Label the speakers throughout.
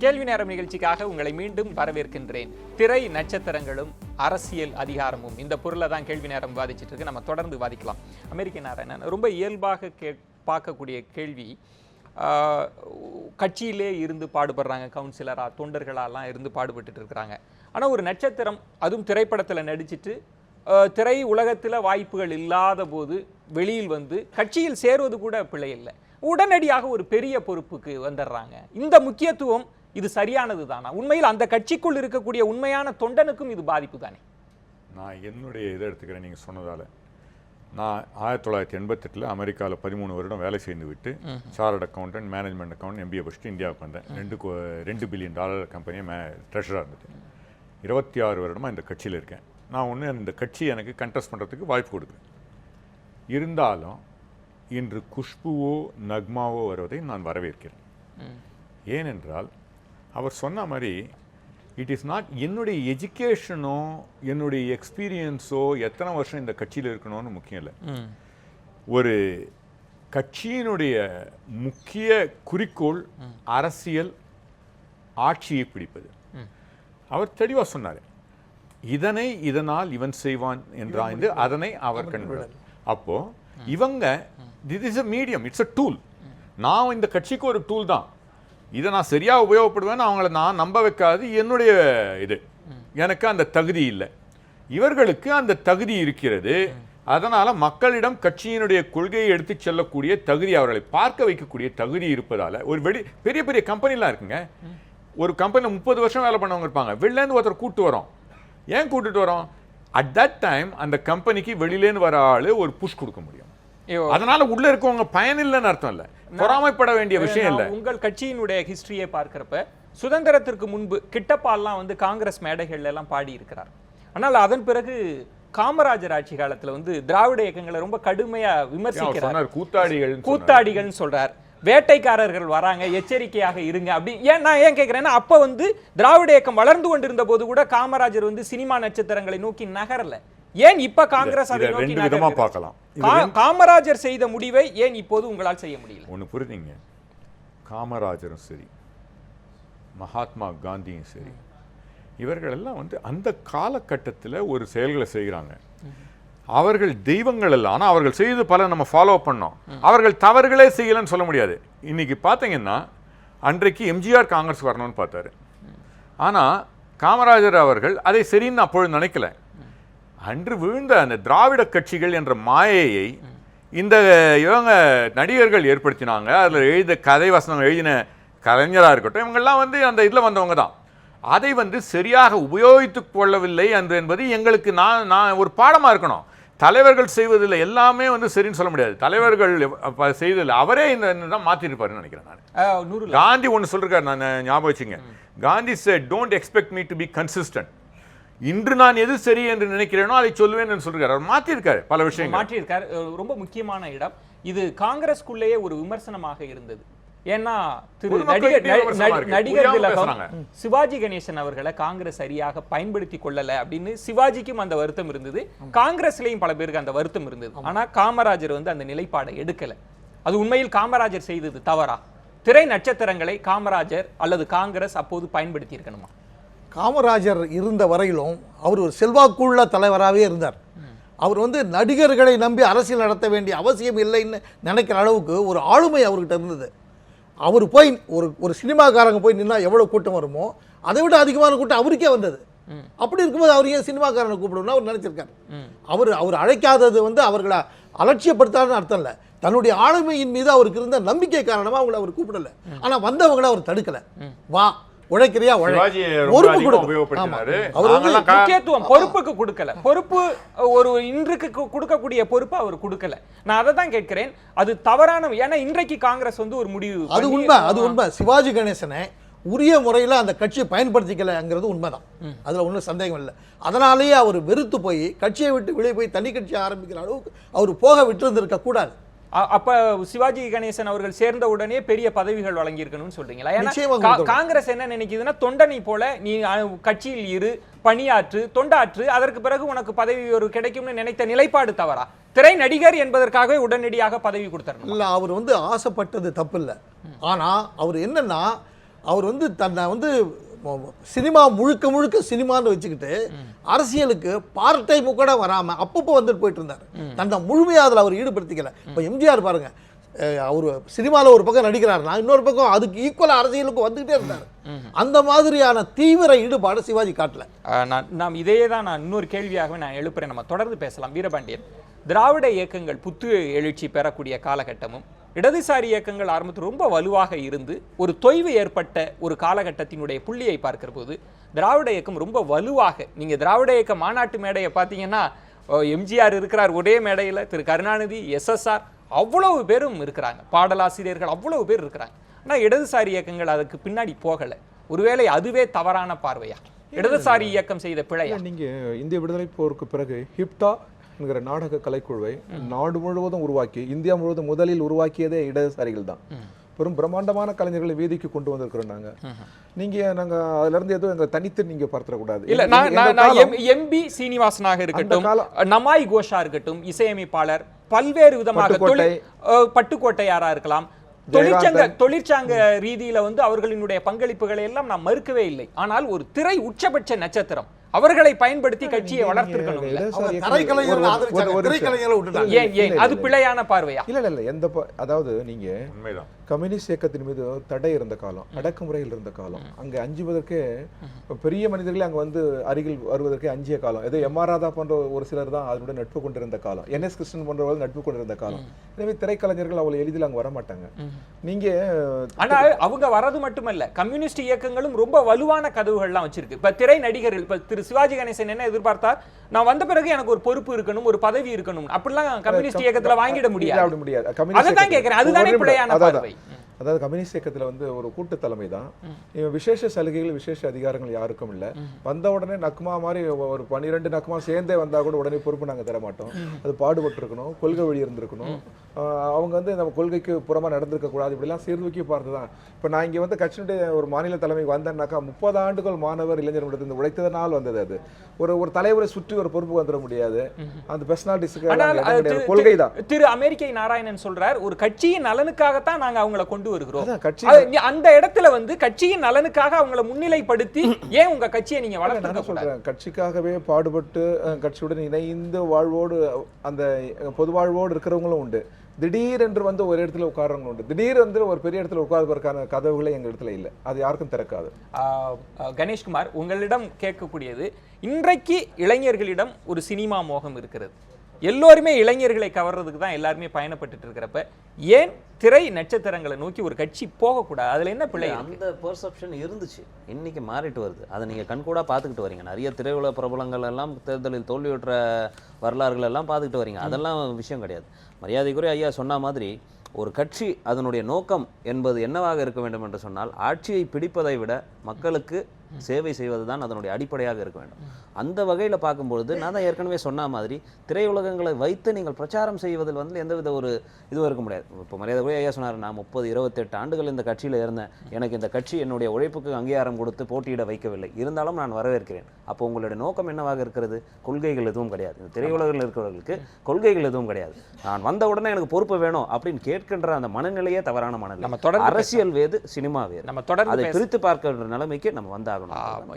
Speaker 1: கேள்வி நேரம் நிகழ்ச்சிக்காக உங்களை மீண்டும் வரவேற்கின்றேன். திரை நட்சத்திரங்களும் அரசியல் அதிகாரமும் இந்த பொருளை தான் கேள்வி நேரம் விவாதிச்சுட்டு இருக்கு. நம்ம தொடர்ந்து விவாதிக்கலாம். அமெரிக்க நாராயணன் ரொம்ப இயல்பாக பார்க்கக்கூடிய கேள்வி, கட்சியிலே இருந்து பாடுபடுறாங்க, கவுன்சிலரா தொண்டர்களாலாம் இருந்து பாடுபட்டு இருக்கிறாங்க. ஆனால் ஒரு நட்சத்திரம், அதுவும் திரைப்படத்தில் நடிச்சிட்டு திரை உலகத்தில் வாய்ப்புகள் இல்லாத போது வெளியில் வந்து கட்சியில் சேருவது கூட பிழை இல்லை, உடனடியாக ஒரு பெரிய பொறுப்புக்கு வந்துடுறாங்க. இந்த முக்கியத்துவம் இது சரியானது தானா? உண்மையில் அந்த கட்சிக்குள் இருக்கக்கூடிய உண்மையான தொண்டனுக்கும் இது பாதிப்பு தானே?
Speaker 2: நான் என்னுடைய இதை எடுத்துக்கிறேன். நீங்கள் சொன்னதால் நான் 1988 அமெரிக்காவில் 13 வருடம் வேலை செய்து விட்டு chart accountant, management account, MBA படிச்சுட்டு இந்தியாவுக்கு வந்தேன். $2 பில்லியன் கம்பெனியை ட்ரெஷராக இருந்தது. 26 வருடமாக இந்த கட்சியில் இருக்கேன். நான் ஒன்று இந்த கட்சி எனக்கு கண்டெஸ்ட் பண்ணுறதுக்கு வாய்ப்பு கொடுக்குறேன். இருந்தாலும் இன்று குஷ்புவோ நக்மாவோ வருவதை நான் வரவேற்கிறேன். ஏனென்றால் அவர் சொன்ன மாதிரி இட் இஸ் நாட் என்னுடைய எஜுகேஷனோ என்னுடைய எக்ஸ்பீரியன்ஸோ எத்தனை வருஷம் இந்த கட்சியில் இருக்கணும்னு முக்கியம் இல்லை. ஒரு கட்சியினுடைய முக்கிய குறிக்கோள் அரசியல் ஆட்சியை பிடிப்பது. அவர் தெளிவாக சொன்னார், இதனால் இவன் செய்வான் என்றாய்ந்து அதனை அவர் கண்டார். அப்போ இவங்க this is a medium, it's a tool. நான் இந்த கட்சிக்கு ஒரு டூல் தான். இதை நான் சரியாக உபயோகப்படுவேன்னு அவங்கள நான் நம்ப வைக்காது என்னுடைய இது. எனக்கு அந்த தகுதி இல்லை, இவர்களுக்கு அந்த தகுதி இருக்கிறது. அதனால் மக்களிடம் கட்சியினுடைய கொள்கையை எடுத்து செல்லக்கூடிய தகுதி, அவர்களை பார்க்க வைக்கக்கூடிய தகுதி இருப்பதால் ஒரு பெரிய பெரிய கம்பெனிலாம் இருக்குங்க. ஒரு கம்பெனியில் 30 வருஷம் வேலை பண்ணவங்க இருப்பாங்க. வெளிலேருந்து ஒருத்தர் கூப்பிட்டு வரோம். ஏன் கூப்பிட்டு வரோம்? அட் தட் டைம் அந்த கம்பெனிக்கு வெளியிலேருந்து வர ஆள் ஒரு புஷ் கொடுக்க முடியும். அதனால உள்ள இருக்கவங்க பயனில்லைன்னு அர்த்தம் இல்லை, பொறாமைப்பட வேண்டிய விஷயம் இல்லை.
Speaker 1: உங்கள் கட்சியினுடைய ஹிஸ்டரியை பார்க்கிறப்ப சுதந்திரத்திற்கு முன்பு கிட்டப்பால்லாம் வந்து காங்கிரஸ் மேடைகள்ல எல்லாம் பாடி இருக்கிறார். ஆனால் அதன் பிறகு காமராஜர் ஆட்சி காலத்துல வந்து திராவிட இயக்கங்களை ரொம்ப கடுமையா விமர்சிக்கிறார். கூத்தாடிகள் சொல்றார். வேட்டைக்காரர்கள் வராங்க, எச்சரிக்கையாக இருங்க அப்படி. நான் ஏன் கேட்கிறேன்னா, அப்ப வந்து திராவிட இயக்கம் வளர்ந்து கொண்டிருந்த போது கூட காமராஜர் வந்து சினிமா நட்சத்திரங்களை நோக்கி நகரல. ஏன் இப்ப காங்கிரஸ் அதை நோக்கி
Speaker 2: பார்க்கலாம்?
Speaker 1: காமராஜர் செய்த முடிவை ஏன் இப்போது உங்களால் செய்ய முடியல?
Speaker 2: ஒண்ணு புரியுதுங்க, காமராஜரும் சரி மகாத்மா காந்தியும் சரி இவர்கள் எல்லாம் வந்து அந்த காலகட்டத்தில் ஒரு செயல்களை செய்கிறாங்க. அவர்கள் தெய்வங்கள் இல்லை, ஆனால் அவர்கள் செய்து பல நம்ம ஃபாலோ பண்ணோம். அவர்கள் தவறுகளே செய்யலன்னு சொல்ல முடியாது. இன்னைக்கு பார்த்தீங்கன்னா அன்றைக்கு எம்ஜிஆர் காங்கிரஸ் வரணும்னு பார்த்தாரு, ஆனால் காமராஜர் அவர்கள் அதை சரின்னு அப்பொழுது நினைக்கல. அன்று விழுந்த அந்த திராவிட கட்சிகள் என்ற மாயையை இந்த இவங்க நடிகர்கள் ஏற்படுத்தினாங்க. அதில் எழுத கதை வசனம் எழுதின கலைஞராக இருக்கட்டும், இவங்கெல்லாம் வந்து அந்த இதில் வந்தவங்க தான். அதை வந்து சரியாக உபயோகித்து கொள்ளவில்லை என்று என்பது எங்களுக்கு நான் ஒரு பாடமாக இருக்கணும். தலைவர்கள் செய்வதில் எல்லாமே வந்து சரின்னு சொல்ல முடியாது. தலைவர்கள் செய்வதில் அவரே இந்த மாற்றிருப்பாருன்னு நினைக்கிறேன். நான் காந்தி ஒன்று சொல்லிருக்காரு, நான் ஞாபகம் வச்சுங்க. Gandhi said don't expect me to be consistent. இன்று நான் எது சரி என்று நினைக்கிறேனோ அதை சொல்லுவேன் சொல்லிருக்காரு. அவர் மாற்றிருக்காரு, பல விஷயங்கள்
Speaker 1: மாற்றிருக்காரு. ரொம்ப முக்கியமான இடம் இது. காங்கிரஸ்குள்ளேயே ஒரு விமர்சனமாக இருந்தது. ஏன்னா நடிகர் திலகம் சிவாஜி கணேசன் அவர்களை காங்கிரஸ் சரியாக பயன்படுத்தி கொள்ளல அப்படின்னு சிவாஜிக்கும் அந்த வருத்தம் இருந்தது, காங்கிரஸ்லயும் பல பேருக்கு அந்த வருத்தம் இருந்தது. ஆனா காமராஜர் வந்து அந்த நிலைப்பாடை எடுக்கல. அது உண்மையில் காமராஜர் செய்தது தவறா? திரை நட்சத்திரங்களை காமராஜர் அல்லது காங்கிரஸ் அப்போது பயன்படுத்தி இருக்கணுமா?
Speaker 3: காமராஜர் இருந்த வரையிலும் அவர் ஒரு செல்வாக்குள்ள தலைவராகவே இருந்தார். அவர் வந்து நடிகர்களை நம்பி அரசியல் நடத்த வேண்டிய அவசியம் இல்லைன்னு நினைக்கிற அளவுக்கு ஒரு ஆளுமை அவர்கிட்ட இருந்தது. அவர் போய் ஒரு சினிமாக்காரங்க போய் நின்னா எவ்வளோ கூட்டம் வருமோ அதை விட அதிகமான கூட்டம் அவருக்கே வந்தது. அப்படி இருக்கும்போது அவர் ஏன் சினிமாக்காரனை கூப்பிடணும்னு அவர் நினைச்சிருக்காரு. அவர் அழைக்காதது வந்து அவர்களை அலட்சியப்படுத்தாதுன்னு அர்த்தம் இல்லை, தன்னுடைய ஆளுமையின் மீது அவருக்கு இருந்த நம்பிக்கை காரணமாக அவங்களை அவர் கூப்பிடல. ஆனால் வந்தவங்களை அவர் தடுக்கலை. வா உழைக்கிறியா
Speaker 1: பொறுப்புக்கு கொடுக்கல. பொறுப்பு ஒரு இன்றைக்கு கொடுக்கக்கூடிய பொறுப்பு அவர் கொடுக்கல. நான் அதை தான் கேட்கிறேன், அது தவறான. ஏன்னா இன்றைக்கு காங்கிரஸ் வந்து ஒரு முடிவு,
Speaker 3: அது உண்மை. சிவாஜி கணேசனை உரிய முறையில் அந்த கட்சியை பயன்படுத்திக்கலங்கிறது உண்மைதான், அதுல ஒன்றும் சந்தேகம் இல்லை. அதனாலேயே அவர் வெறுத்து போய் கட்சியை விட்டு வெளியே போய் தனி கட்சி ஆரம்பிக்கிற அளவுக்கு அவர் போக விட்டு இருந்திருக்க கூடாது.
Speaker 1: அப்ப சிவாஜி கணேசன் அவர்கள் சேர்ந்த உடனே பெரிய பதவிகள் வழங்கி இருக்கணும்னு சொல்றீங்களா? ஏன்னா காங்கிரஸ் என்ன நினைக்குதுன்னா, தொண்டனை போல நீ கட்சியில் இரு, பணியாற்று, தொண்டாற்று, அதற்கு பிறகு உனக்கு பதவி ஒரு கிடைக்கும்னு நினைத்த நிலைப்பாடு தவறா? திரை நடிகர் என்பதற்காகவே உடனடியாக பதவி கொடுத்தார்.
Speaker 3: இல்ல, அவர் வந்து ஆசைப்பட்டது தப்பு இல்லை. ஆனா அவர் என்னன்னா, அவர் வந்து தன்னை வந்து சினிமா முழுக்க முழுக்க சினிமான்னு வச்சுக்கிட்டு அரசியலுக்கு பார்ட் டைமு கூட வராமல் அப்பப்போ வந்துட்டு போயிட்டு இருந்தார். தன்னை முழுமையாக அதில் அவர் ஈடுபடுத்திக்கல. இப்போ எம்ஜிஆர் பாருங்க, அவர் சினிமாவில் ஒரு பக்கம் நடிக்கிறாருன்னா இன்னொரு பக்கம் அதுக்கு ஈக்குவலாக அரசியலுக்கு வந்துக்கிட்டே இருந்தார். அந்த மாதிரியான தீவிர ஈடுபாடு சிவாஜி காட்டல.
Speaker 1: நாம் இதையே தான் நான் இன்னொரு கேள்வியாகவே நான் எழுப்புறேன். நம்ம தொடர்ந்து பேசலாம். வீரபாண்டியன், திராவிட இயக்கங்கள் புத்து எழுச்சி பெறக்கூடிய காலகட்டமும் இடதுசாரி இயக்கங்கள் ஆரம்பத்தில் ரொம்ப வலுவாக இருந்து ஒரு தொய்வு ஏற்பட்ட ஒரு காலகட்டத்தினுடைய புள்ளியை பார்க்கிற போது திராவிட இயக்கம் ரொம்ப வலுவாக, நீங்கள் திராவிட இயக்க மாநாட்டு மேடையை பார்த்தீங்கன்னா எம்ஜிஆர் இருக்கிறார் ஒரே மேடையில், திரு கருணாநிதி, SSR அவ்வளவு பேரும் இருக்கிறாங்க, பாடலாசிரியர்கள் அவ்வளவு பேர் இருக்கிறாங்க. ஆனால் இடதுசாரி இயக்கங்கள் அதுக்கு பின்னாடி போகலை. ஒருவேளை அதுவே தவறான பார்வையா, இடதுசாரி இயக்கம் செய்த பிழையா?
Speaker 4: நீங்கள் இந்திய விடுதலை போருக்கு பிறகு ஹிப்டா என்கிற நாடக கலைக்குழுவை நாடு முழுவதும் உருவாக்கி இந்தியா முழுவதும் முதலில் உருவாக்கியதே இடதுசாரிகள் தான். பெரும் பிரம்மாண்டமான கலைஞர்களை வீதிக்கு கொண்டு வந்திருக்கிறோம் நாங்க. நாங்க அதுல இருந்து எதுவும் எங்க தனித்து நீங்க பார்த்துடக்கூடாது.
Speaker 1: இல்ல, எம்பி சீனிவாசனாக இருக்கட்டும், நமாய் கோஷா இருக்கட்டும், இசையமைப்பாளர் பல்வேறு விதமாக, பட்டுக்கோட்டையாரா இருக்கலாம், தொழிற்சங்க ரீதியில வந்து அவர்களினுடைய பங்களிப்புகளை எல்லாம் நாம் மறுக்கவே இல்லை. ஆனால் ஒரு திரை உச்சபட்ச நட்சத்திரம் அவர்களை பயன்படுத்தி கட்சியை வளர்த்திருக்கணும். அது பிழையான பார்வையா?
Speaker 4: இல்ல எந்த, அதாவது நீங்க கம்யூனிஸ்ட் இயக்கத்தின் மீது தடை இருந்த காலம், அடக்குமுறையில் இருந்த காலம், அங்க அஞ்சுவதற்கே பெரிய மனிதர்களே அங்க வந்து அருகில் வருவதற்கே அஞ்சிய காலம். ஏதோ MR ராதா போன்ற ஒரு சிலர் தான் அதனுடைய நட்பு கொண்டிருந்த காலம், NS கிருஷ்ணன் போன்றவர்கள் நட்பு கொண்டிருந்த காலம். எனவே திரைக்கலைஞர்கள் அவ்வளவு எளிதில் அங்க வர மாட்டாங்க. நீங்க
Speaker 1: ஆனா அவங்க வரது மட்டுமல்ல, கம்யூனிஸ்ட் இயக்கங்களும் ரொம்ப வலுவான கதவுகள்லாம் வச்சிருக்கு. இப்ப திரை நடிகர்கள், இப்ப திரு சிவாஜி கணேசன் என்ன எதிர்பார்த்தார், நான் வந்த பிறகு எனக்கு ஒரு பொறுப்பு இருக்கணும், ஒரு பதவி இருக்கணும், அப்படிலாம் கம்யூனிஸ்ட் இயக்கத்துல வாங்கிட முடியாது. அதுதான் கேட்கிறேன், அதுதானே பிழையான பார்வை.
Speaker 4: அதாவது கம்யூனிஸ்ட் இயக்கத்தில் வந்து ஒரு கூட்டு தலைமை தான். விசேஷ சலுகைகள், விசேஷ அதிகாரங்கள் யாருக்கும் இல்லை. வந்த உடனே நக்குமா மாதிரி ஒரு 12 நக்குமா சேர்ந்தே வந்தா கூட உடனே பொறுப்பு நாங்கள் தர மாட்டோம். அது பாடுபட்டு இருக்கணும், கொள்கை வழி இருந்திருக்கணும். அவங்க வந்து நம்ம கொள்கைக்கு புறமா நடந்திருக்க கூடாது. இப்படிலாம் சீர்தூக்கி பார்த்து தான் இப்போ நான் இங்கே வந்து கட்சியினுடைய ஒரு மாநில தலைமைக்கு வந்தேன்னாக்கா 30 ஆண்டுகள் மாணவர் இளைஞர்கள் உழைத்ததனால் வந்தது. அது ஒரு தலைவரை சுற்றி ஒரு பொறுப்பு வந்துட முடியாது. அந்த பெர்சனாலிட்டிஸ்க்கு கொள்கை தான்.
Speaker 1: திரு அமெரிக்கை நாராயணன் சொல்றார், ஒரு கட்சியின் நலனுக்காகத்தான் நாங்க அவங்களை கொண்டு வருகிறோம். அந்த இடத்துல வந்து கட்சியின் நலனுக்காக அவங்களை முன்னிலைப்படுத்தி ஏன் உங்க கட்சியை நீங்க வளர்த்து
Speaker 4: சொல்றேன். கட்சிக்காகவே பாடுபட்டு கட்சியுடன் இணைந்து வாழ்வோடு அந்த பொது வாழ்வோடு இருக்கிறவங்களும் உண்டு. திடீரென்று வந்து ஒரு இடத்துல உட்காரவங்க உண்டு. திடீர் வந்து ஒரு பெரிய இடத்துல உட்கார்வதற்கான கதவுகளே எங்க இடத்துல இல்லை. அது யாருக்கும் திறக்காது.
Speaker 1: கணேஷ்குமார், உங்களிடம் கேட்கக்கூடியது, இன்றைக்கு இளைஞர்களிடம் ஒரு சினிமா மோகம் இருக்கிறது. எல்லோருமே இளைஞர்களை கவர்றதுக்கு தான் எல்லாருமே பயணப்பட்டு இருக்கிறப்ப ஏன் திரை நட்சத்திரங்களை நோக்கி ஒரு கட்சி போகக்கூடாது? அதுல என்ன பிள்ளை?
Speaker 5: அந்த பெர்செப்ஷன் இருந்துச்சு, இன்னைக்கு மாறிட்டு வருது. அதை நீங்க கண்கூடா பார்த்துக்கிட்டு வரீங்க. நிறைய திரையுலக பிரபலங்கள் எல்லாம் தேர்தலில் தோல்வியுற்ற வரலாறுகள் எல்லாம் பார்த்துக்கிட்டு வரீங்க. அதெல்லாம் விஷயம் கிடையாது. மரியாதைக்குரிய ஐயா சொன்ன மாதிரி ஒரு கட்சி அதனுடைய நோக்கம் என்பது என்னவாக இருக்க வேண்டும் என்று சொன்னால், ஆட்சியை பிடிப்பதை விட மக்களுக்கு சேவை செய்வது தான் அதனுடைய அடிப்படையாக இருக்க வேண்டும். அந்த வகையில் பார்க்கும்பொழுது நான் தான் ஏற்கனவே சொன்ன மாதிரி திரையுலகங்களை வைத்து நீங்கள் பிரச்சாரம் செய்வதில் வந்து எந்தவித ஒரு இதுவும் இருக்க முடியாது. இப்போ மரியாதைக்குரிய ஐயா சொன்னார், நான் 30-28 ஆண்டுகள் இந்த கட்சியில் இருந்தேன், எனக்கு இந்த கட்சி என்னுடைய உழைப்புக்கு அங்கீகாரம் கொடுத்து போட்டியிட வைக்கவில்லை, இருந்தாலும் நான் வரவேற்கிறேன். அப்போ உங்களுடைய நோக்கம் என்னவாக இருக்கிறது? கொள்கைகள் எதுவும் கிடையாது. இந்த திரையுலகில் இருக்கிறவர்களுக்கு கொள்கைகள் எதுவும் கிடையாது. நான் வந்த உடனே எனக்கு பொறுப்பு வேணும் அப்படின்னு கேட்கின்ற அந்த மனநிலையே தவறான மனநிலை. அரசியல் வேறு, சினிமா வேறு. நம்ம தொடர்ந்து அதை பிரித்து பார்க்கின்ற நிலைமைக்கு நம்ம வந்தாகணும்.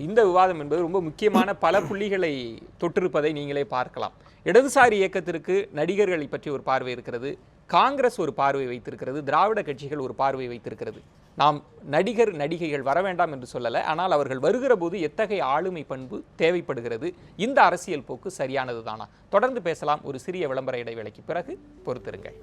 Speaker 1: இந்த விவாதம் என்பது ரொம்ப முக்கியமான பல புள்ளிகளை தொற்றிருப்பதை நீங்களே பார்க்கலாம். இடதுசாரி இயக்கத்திற்கு நடிகர்களை பற்றி ஒரு பார்வை இருக்கிறது, காங்கிரஸ் ஒரு பார்வை வைத்திருக்கிறது, திராவிட கட்சிகள் ஒரு பார்வை வைத்திருக்கிறது. நாம் நடிகைகள் வர வேண்டாம் என்று சொல்லலை, ஆனால் அவர்கள் வருகிற போது எத்தகைய ஆளுமை பண்பு தேவைப்படுகிறது, இந்த அரசியல் போக்கு சரியானது தானா? தொடர்ந்து பேசலாம். ஒரு சிறிய விளம்பர இடைவேளைக்கு பிறகு பொறுத்திருங்கள்.